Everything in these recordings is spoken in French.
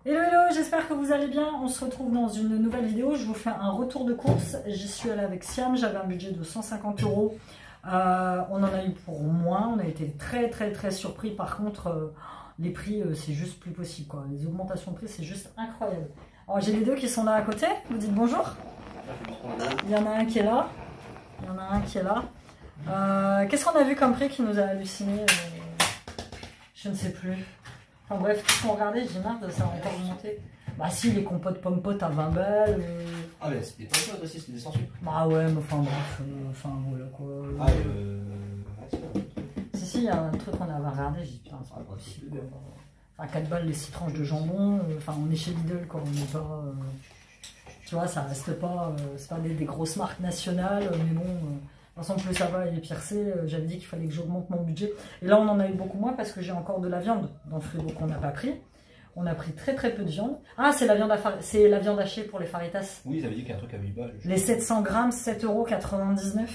Hello hello, j'espère que vous allez bien. On se retrouve dans une nouvelle vidéo. Je vous fais un retour de course. J'y suis allée avec Siam, j'avais un budget de 150 €. On en a eu pour moins, on a été très surpris. Par contre, les prix, c'est juste plus possible, quoi. Les augmentations de prix, c'est juste incroyable. Alors j'ai les deux qui sont là à côté, vous dites bonjour. Il y en a un qui est là, il y en a un qui est là. Qu'est-ce qu'on a vu comme prix qui nous a halluciné? Je ne sais plus. Enfin bref, tout ce qu'on regardait, j'ai marre de ça a encore monté. Bah si, les compotes pommes-potes à 20 balles. Ah mais c'était pas pommes aussi, c'était des sans sucre. Bah ouais, mais enfin bref, enfin voilà quoi. Si, il y a un truc qu'on avait regardé, j'ai dit putain, c'est pas possible. Enfin 4 balles les 6 tranches de jambon, enfin on est chez Lidl quoi, on n'est pas... tu vois, ça reste pas, c'est pas des grosses marques nationales, mais bon... De toute façon, plus ça va et pire c'est, j'avais dit qu'il fallait que j'augmente mon budget. Et là, on en a eu beaucoup moins parce que j'ai encore de la viande dans le frigo qu'on n'a pas pris. On a pris très peu de viande. Ah, c'est la viande hachée pour les faritas. Oui, ça veut dire qu'il y a un truc à 8 balles. Les 700 grammes, 7,99 €.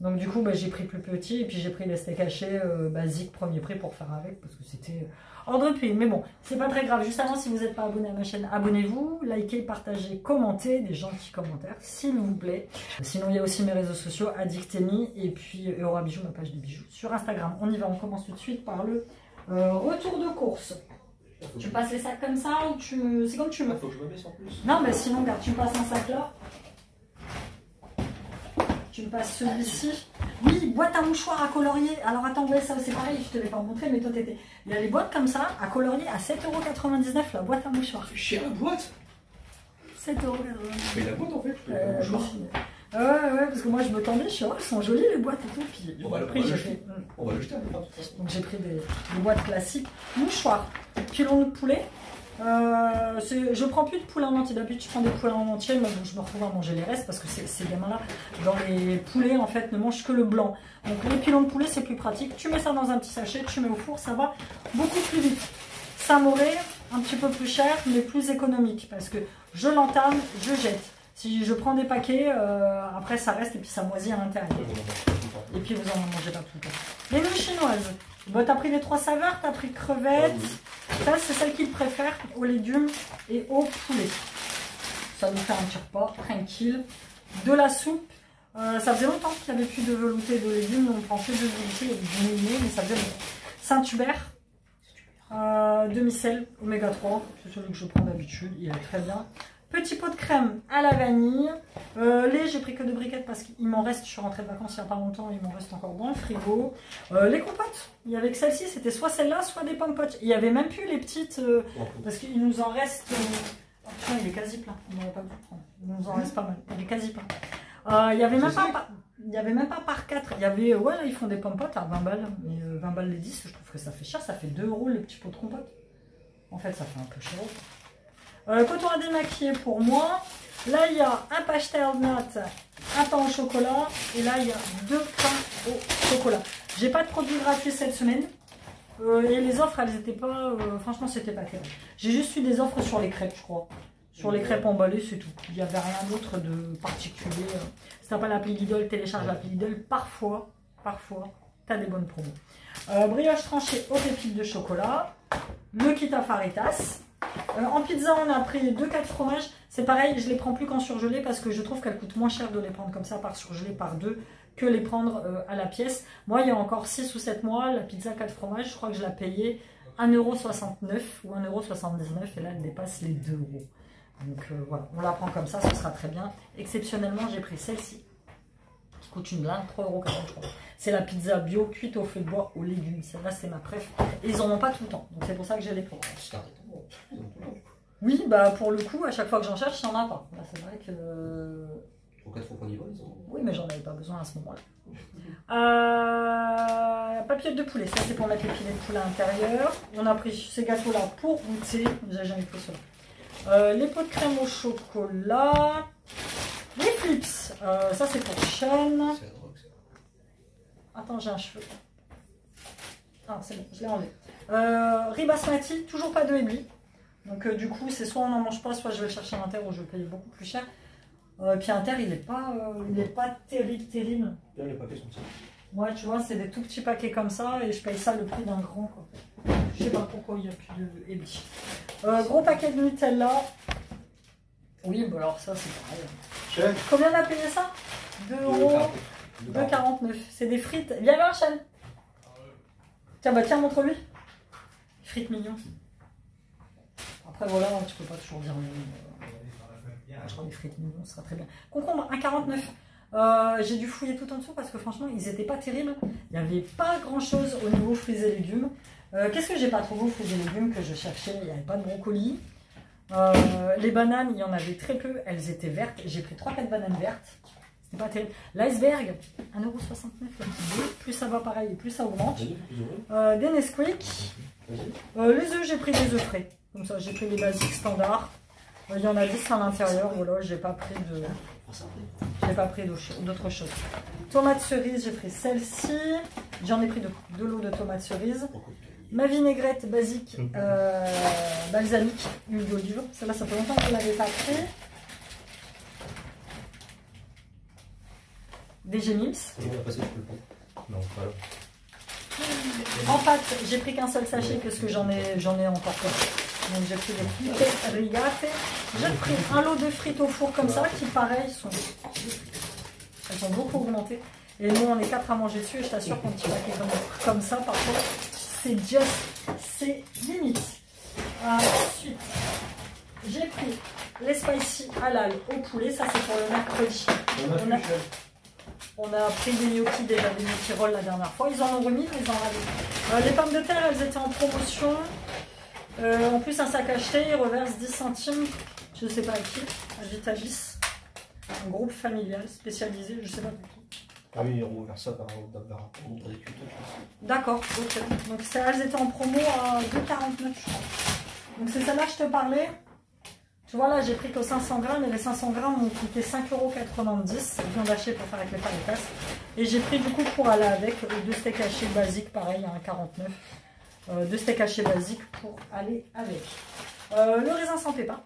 Donc du coup, bah, j'ai pris plus petit et puis j'ai pris les steaks hachés basiques premier prix pour faire avec parce que c'était hors de prix. Mais bon, c'est pas très grave. Juste avant, si vous n'êtes pas abonné à ma chaîne, abonnez-vous, likez, partagez, commentez, des gentils commentaires, s'il vous plaît. Sinon, il y a aussi mes réseaux sociaux, Addictemi et puis Eura Bijoux, ma page de bijoux sur Instagram. On y va, on commence tout de suite par le retour de course. Tu passes les sacs comme ça ou tu... C'est comme tu veux. Faut que je me baisse en plus. Non, mais sinon, regarde, tu passes un sac là. Tu me passes celui-ci. Oui, boîte à mouchoirs à colorier. Alors attends, ouais, ça c'est pareil, je te l'ai pas montré, mais toi t'étais. Il y a les boîtes comme ça, à colorier à 7,99 € la boîte à mouchoirs. C'est cher la boîte. 7,99 €. Mais la boîte en fait, je peux pas mouchoir. Ouais, parce que moi je me tendais, je suis elles sont jolies les boîtes et tout. Puis On va le jeter. On va le jeter à la boîte. Donc j'ai pris des boîtes classiques. Mouchoirs, pilon de poulet. Je prends plus de poulain en entier. D'habitude, je prends des poulains en entier, mais bon, je me retrouve à manger les restes parce que ces gamins-là, dans les poulets, en fait, ne mangent que le blanc. Donc, les pilons de poulet, c'est plus pratique. Tu mets ça dans un petit sachet, tu mets au four, ça va beaucoup plus vite. Saint-Mauré, un petit peu plus cher, mais plus économique parce que je l'entame, je jette. Si je prends des paquets, après ça reste et puis ça moisit à l'intérieur. Et puis vous en mangez pas tout le temps. Les nouilles chinoises. Bon, t'as pris les 3 saveurs, t'as pris crevettes. Ça, c'est celle qu'ils préfèrent aux légumes et au poulet. Ça nous fait un petit repas tranquille. De la soupe. Ça faisait longtemps qu'il n'y avait plus de velouté de légumes. On prend que de velouté, il y avait du milieu, mais ça faisait longtemps. Saint-Hubert. Demi-sel, oméga 3. C'est celui que je prends d'habitude. Il est très bien. Petit pot de crème à la vanille. Les, j'ai pris que 2 briquettes parce qu'il m'en reste. Je suis rentrée de vacances il n'y a pas longtemps. Il m'en reste encore dans le frigo. Les compotes. Il y avait que celle-ci. C'était soit celle-là, soit des pommes potes. Il n'y avait même plus les petites. Parce qu'il nous en reste. Oh, putain, il est quasi plein. On n'aurait pas pu le prendre. Il nous en reste pas mal. Il est quasi plein. Il n'y avait même pas. Il n'y avait même pas par 4. Il y avait. Ouais, là, ils font des pommes potes à 20 balles. Mais 20 balles les 10, je trouve que ça fait cher. Ça fait 2 € les petits pots de compote. En fait, ça fait un peu cher. Coton à démaquiller pour moi. Là, il y a un pasternut, un pain au chocolat. Et là, il y a 2 pains au chocolat. J'ai pas de produits gratuits cette semaine. Et les offres, elles étaient pas... franchement, c'était pas clair. J'ai juste eu des offres sur les crêpes, je crois. Sur les crêpes emballées, c'est tout. Il n'y avait rien d'autre de particulier. Si t'as pas l'appli Lidl, télécharge l'appli Lidl. Parfois, t'as des bonnes promos. Brioche tranchée aux pépites de chocolat. Le kit à faritas. En pizza, on a pris 2-4 fromages. C'est pareil, je les prends plus qu'en surgelé parce que je trouve qu'elles coûtent moins cher de les prendre comme ça par surgelé par 2 que les prendre à la pièce. Moi, il y a encore 6 ou 7 mois, la pizza 4 fromages, je crois que je la payais 1,69 € ou 1,79 € et là, elle dépasse les 2 €. Donc voilà, on la prend comme ça, ce sera très bien. Exceptionnellement, j'ai pris celle-ci qui coûte une blinde, 3,40 €, je crois. C'est la pizza bio cuite au feu de bois aux légumes. Celle-là, c'est ma préf. Et ils en ont pas tout le temps. Donc c'est pour ça que j'ai les pris. Oui, bah pour le coup, à chaque fois que j'en cherche, il n'y en a pas. Là, c'est vrai que... Pour 4 fois qu'on y va, ils ont... Oui, mais j'en avais pas besoin à ce moment-là. Papillotes de poulet. Ça, c'est pour mettre les filets de poulet à l'intérieur. On a pris ces gâteaux-là pour goûter. J'ai jamais pris cela. Les pots de crème au chocolat. Les flips. Ça, c'est pour Sean. Attends, j'ai un cheveu. Ah, c'est bon, je l'ai enlevé. Riz basmati, toujours pas de éblis. Donc du coup, c'est soit on n'en mange pas, soit je vais le chercher à Inter où je vais payer beaucoup plus cher. Puis Inter, il n'est pas terrible. Là, les paquets sont petits. Ouais, tu vois, c'est des tout petits paquets comme ça et je paye ça le prix d'un grand, quoi. Je sais pas pourquoi il n'y a plus de Ebi. Gros paquet de Nutella. Oui, bah alors ça c'est pareil. Chef. Combien on a payé ça 2 euros. 2,49. C'est des frites. Viens voir, Chan. Tiens, bah tiens, montre-lui. Frites mignons. Après, voilà, tu peux pas toujours dire non. Je crois que les frites mignons, ça sera très bien. Concombre, 1,49. J'ai dû fouiller tout en dessous parce que franchement, ils étaient pas terribles. Il n'y avait pas grand-chose au niveau fruits et légumes. Qu'est-ce que j'ai pas trouvé aux fruits et légumes que je cherchais? Il n'y avait pas de brocoli. Les bananes, il y en avait très peu. Elles étaient vertes. J'ai pris 3-4 bananes vertes. C'était pas terrible. L'iceberg, 1,69 € le petit bout. Plus ça va pareil, plus ça augmente. Des Nesquik. Les œufs, j'ai pris des œufs frais. Comme ça, j'ai pris les basiques standards. Il y en a 10 à l'intérieur. Voilà, j'ai pas pris d'autres choses. Tomates cerises, j'ai pris celle-ci. J'en ai pris de l'eau de tomates cerises. Ma vinaigrette basique balsamique, huile d'olive. Celle-là, ça fait longtemps que je ne l'avais pas pris. Des Gémims. Non, voilà. En pâte, j'ai pris qu'un seul sachet parce que j'en ai encore pas. Donc j'ai pris des frites rigate. J'ai pris un lot de frites au four comme ça qui pareil elles sont beaucoup augmentées. Et nous on est 4 à manger dessus et je t'assure qu'un petit paquet comme ça par contre c'est limite. Ensuite j'ai pris les spicy halal au poulet, ça c'est pour le mercredi. On a pris des gnocchis déjà, des gnocchis rolls la dernière fois. Ils en ont remis, mais ils en avaient. Les pommes de terre, elles étaient en promotion. En plus, un sac acheté, ils reversent 10 centimes. Je ne sais pas à qui. À Vitalis. Un groupe familial spécialisé, je ne sais pas pour qui. Ah oui, on reverse ça par un groupe d'agriculteurs, je pense. D'accord, ok. Donc elles étaient en promo à 2,49 je crois. Donc c'est celle-là que je te parlais. Tu vois là, j'ai pris que 500 grammes et les 500 grammes m'ont coûté 5,90 €. Viande hachée pour faire avec les fajitas. Et j'ai pris du coup pour aller avec 2 steaks hachés basiques, pareil, à 1,49 €. 2 steaks hachés basiques pour aller avec. Le raisin sans pépin.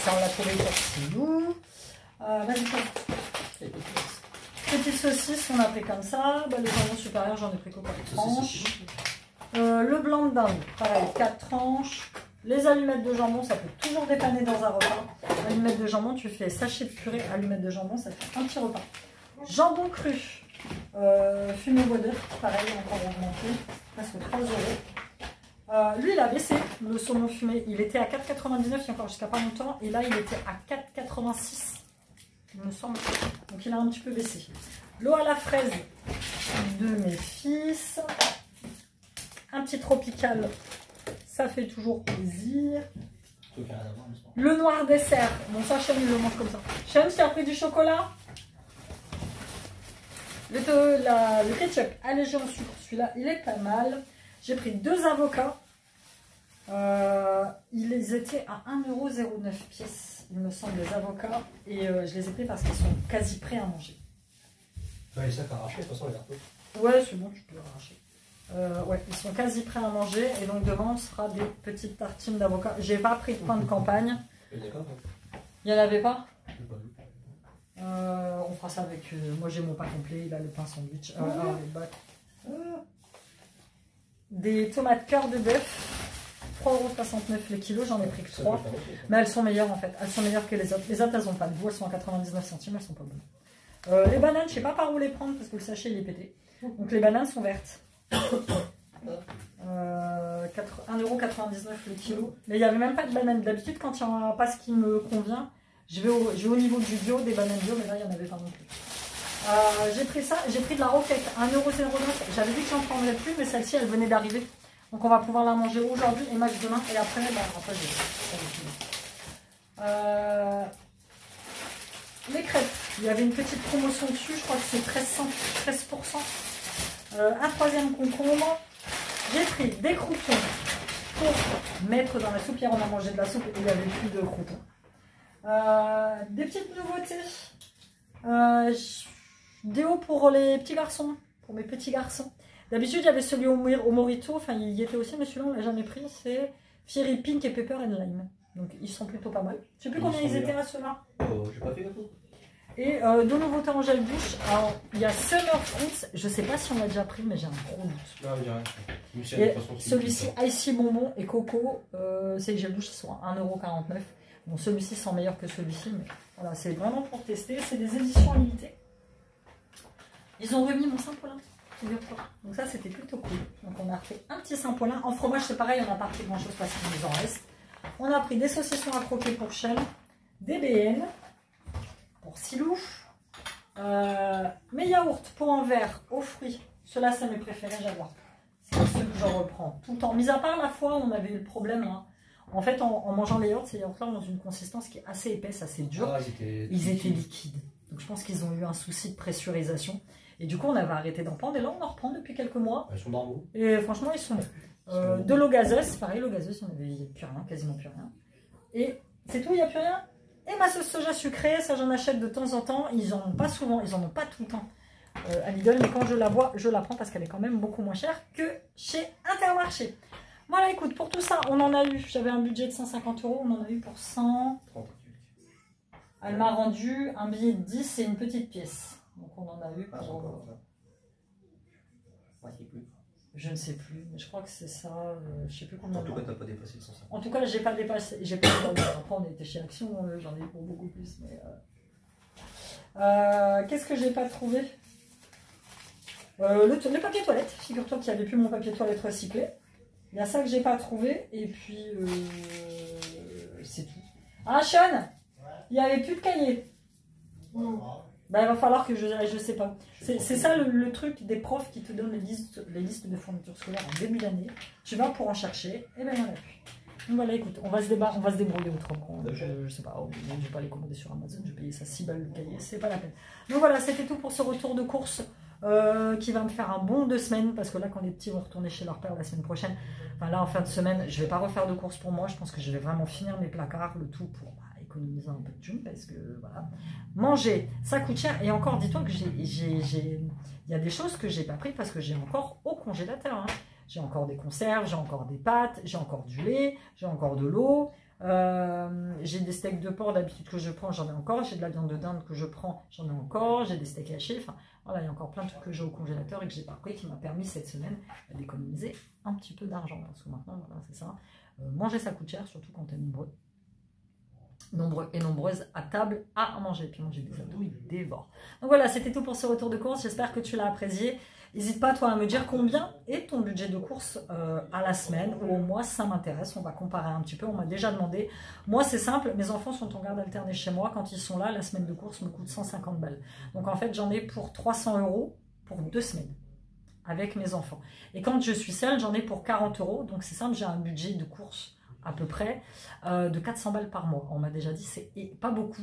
Ça, on l'a trouvé pour Silou. Vas-y, petite saucisse, on a pris comme ça. Le jambon supérieur, j'en ai pris que 4 tranches. Le blanc de dinde, pareil, 4 tranches. Les allumettes de jambon, ça peut toujours dépanner dans un repas. Allumettes de jambon, tu fais sachet de purée, allumettes de jambon, ça fait un petit repas. Jambon cru, fumé bois d'œuf, pareil, encore augmenté, presque 3 €. Lui, il a baissé, le saumon fumé. Il était à 4,99 € il y a encore jusqu'à pas longtemps. Et là, il était à 4,86 €, il me semble. Donc, il a un petit peu baissé. L'eau à la fraise de mes fils. Un petit tropical. Ça fait toujours plaisir. Le noir dessert. Bon, ça, Shem, il le mange comme ça. Shem, tu as pris du chocolat. Le ketchup allégé en sucre. Celui-là, il est pas mal. J'ai pris 2 avocats. Ils étaient à 1,09 € pièce, il me semble, les avocats. Et je les ai pris parce qu'ils sont quasi prêts à manger. Tu vas les sacs arrachés, de toute façon, les arpeaux. Ouais, c'est bon, tu peux arracher. Ouais, ils sont quasi prêts à manger et donc devant on sera des petites tartines d'avocat. J'ai pas pris de pain de campagne. Il n'y en avait pas? On fera ça avec. Moi j'ai mon pain complet, il a le pain sandwich. Des tomates cœur de bœuf, 3,69 € le kilo, j'en ai pris que 3. Mais elles sont meilleures en fait, elles sont meilleures que les autres. Les autres elles n'ont pas de goût, elles sont à 99 centimes, elles sont pas bonnes. Les bananes, je sais pas par où les prendre parce que le sachet il est pété. Donc les bananes sont vertes. 1,99 € le kilo. Mais il n'y avait même pas de bananes. D'habitude, quand il n'y en a pas ce qui me convient, je vais au niveau du bio, des bananes bio, mais là, il n'y en avait pas non plus. J'ai pris ça, j'ai pris de la roquette, 1,09 €. J'avais dit que j'en prendrais plus, mais celle-ci, elle venait d'arriver. Donc, on va pouvoir la manger aujourd'hui et max demain. Et après, après les crêpes. Il y avait une petite promotion dessus, je crois que c'est 13%. Un troisième concombre. J'ai pris des croutons pour mettre dans la soupe. Hier on a mangé de la soupe et il n'y avait plus de croutons. Des petites nouveautés. Déo pour les petits garçons, pour mes petits garçons. D'habitude j'avais celui au Morito, enfin il y était aussi mais celui-là on l'a jamais pris. C'est Fiery Pink et Pepper and Lime. Donc ils sont plutôt pas mal. Je sais plus combien ils étaient à ceux-là. J'ai pas fait gâteau. Et de nouveautés en gel douche, alors il y a Summer Fruits, je sais pas si on l'a déjà pris, mais j'ai un gros doute. Non, il y a rien. Celui-ci, Icy Bonbon et Coco, c'est les gels douche qui sont à 1,49 €. Bon, celui-ci sent meilleur que celui-ci, mais voilà, c'est vraiment pour tester. C'est des éditions limitées. Ils ont remis mon Saint-Paulin, figure-toi. Donc ça, c'était plutôt cool. Donc on a pris un petit Saint-Paulin. En fromage, c'est pareil, on n'a pas pris grand-chose parce qu'il nous en reste. On a pris des saucissons à croquer pour Shell, des BN pour Silou, mes yaourts pour un verre aux fruits. Ceux-là, c'est mes préférés, j'adore. C'est ceux que je reprends tout le temps. Mis à part la fois, on avait eu le problème là. En fait, en mangeant les yaourts, ces yaourts-là ont une consistance qui est assez épaisse, assez dure. Ah, ils étaient liquides. Donc je pense qu'ils ont eu un souci de pressurisation. Et du coup, on avait arrêté d'en prendre. Et là, on en reprend depuis quelques mois. Ils sont dans l'eau. Et franchement, ils sont de l'eau gazeuse. Pareil, l'eau gazeuse, il n'y avait plus rien, quasiment plus rien. Et c'est tout, il n'y a plus rien. Et ma sauce soja sucrée, ça j'en achète de temps en temps. Ils en ont pas souvent, ils en ont pas tout le temps à Lidl. Mais quand je la vois, je la prends parce qu'elle est quand même beaucoup moins chère que chez Intermarché. Voilà, écoute, pour tout ça, on en a eu. J'avais un budget de 150 €, on en a eu pour 100. Elle m'a rendu un billet de 10 et une petite pièce. Donc on en a eu pour... Je ne sais plus, mais je crois que c'est ça. Je sais plus combien. En tout cas, tu n'as pas dépassé le 150. En tout cas, j'ai pas dépassé. J'ai pas dépassé. Après, on était chez Action, j'en ai eu pour beaucoup plus. Mais qu'est-ce que j'ai pas trouvé? Le papier toilette. Figure-toi qu'il n'y avait plus mon papier toilette recyclé. Il y a ça que j'ai pas trouvé. Et puis, c'est tout. Ah, Sean, il n'y avait plus de cahier. Bah, il va falloir que je sais pas. C'est ça le truc des profs qui te donnent les listes de fournitures scolaires en début d'année. Tu vas pour en chercher, et ben il n'y en a plus. Donc voilà, écoute, on va se débrouiller autrement. Je sais pas, je vais pas les commander sur Amazon, je vais payer ça 6 balles le cahier, c'est pas la peine. Donc voilà, c'était tout pour ce retour de course qui va me faire un bon 2 semaines, parce que là, quand les petits vont retourner chez leur père la semaine prochaine, enfin là, en fin de semaine, je vais pas refaire de course pour moi, je pense que je vais vraiment finir mes placards, le tout pour économiser un peu de thunes, parce que voilà, manger, ça coûte cher, et encore, dis-toi que il y a des choses que j'ai pas pris parce que j'ai encore au congélateur, hein. J'ai encore des conserves, j'ai encore des pâtes, j'ai encore du lait, j'ai encore de l'eau, j'ai des steaks de porc d'habitude que je prends, j'en ai encore, j'ai de la viande de dinde que je prends, j'en ai encore, j'ai des steaks hachés, enfin voilà, il y a encore plein de trucs que j'ai au congélateur et que j'ai pas pris, qui m'a permis cette semaine d'économiser un petit peu d'argent, parce que maintenant, voilà, c'est ça, manger ça coûte cher, surtout quand t'es nombreux et nombreuses à table à manger. Puis moi j'ai des ados, ils dévorent. Donc voilà, c'était tout pour ce retour de course. J'espère que tu l'as apprécié. N'hésite pas toi à me dire combien est ton budget de course à la semaine ou au mois, ça m'intéresse. On va comparer un petit peu. On m'a déjà demandé. Moi c'est simple, mes enfants sont en garde alternée chez moi. Quand ils sont là, la semaine de course me coûte 150 balles. Donc en fait j'en ai pour 300 € pour 2 semaines avec mes enfants. Et quand je suis seule, j'en ai pour 40 €. Donc c'est simple, j'ai un budget de course à peu près de 400 balles par mois. On m'a déjà dit c'est pas beaucoup.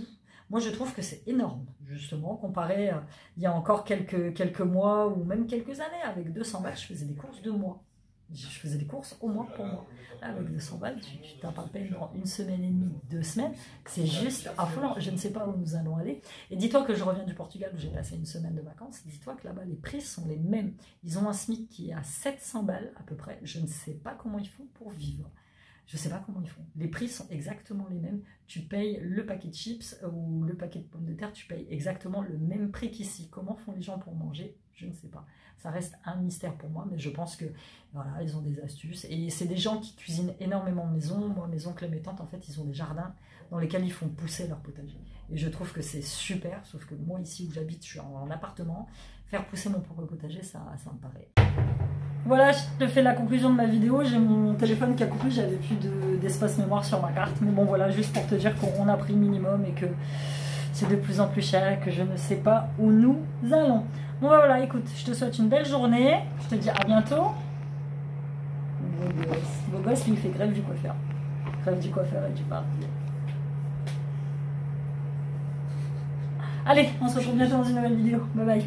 Moi je trouve que c'est énorme, justement, comparé il y a encore quelques mois ou même quelques années. Avec 200 balles, je faisais des courses de mois. Je faisais des courses au mois pour moi. Là, avec 200 balles, tu t'en parles pendant 1 semaine et demie, 2 semaines. C'est juste affolant. Je ne sais pas où nous allons aller. Et dis-toi que je reviens du Portugal où j'ai passé 1 semaine de vacances. Dis-toi que là-bas, les prix sont les mêmes. Ils ont un SMIC qui est à 700 balles à peu près. Je ne sais pas comment ils font pour vivre. Je ne sais pas comment ils font. Les prix sont exactement les mêmes. Tu payes le paquet de chips ou le paquet de pommes de terre, tu payes exactement le même prix qu'ici. Comment font les gens pour manger? Je ne sais pas. Ça reste un mystère pour moi, mais je pense que voilà, ils ont des astuces. Et c'est des gens qui cuisinent énormément de maison. Moi, mes oncles et mes tantes, en fait, ils ont des jardins dans lesquels ils font pousser leur potager. Et je trouve que c'est super, sauf que moi, ici où j'habite, je suis en appartement. Faire pousser mon propre potager, ça me paraît... Voilà, je te fais la conclusion de ma vidéo. J'ai mon téléphone qui a coupé, j'avais plus d'espace mémoire sur ma carte. Mais bon, voilà, juste pour te dire qu'on a pris le minimum et que c'est de plus en plus cher et que je ne sais pas où nous allons. Bon, bah, voilà, écoute, je te souhaite une belle journée. Je te dis à bientôt. Beau gosse, lui, il fait grève du coiffeur. Grève du coiffeur et du barbier. Allez, on se retrouve bientôt dans une nouvelle vidéo. Bye bye.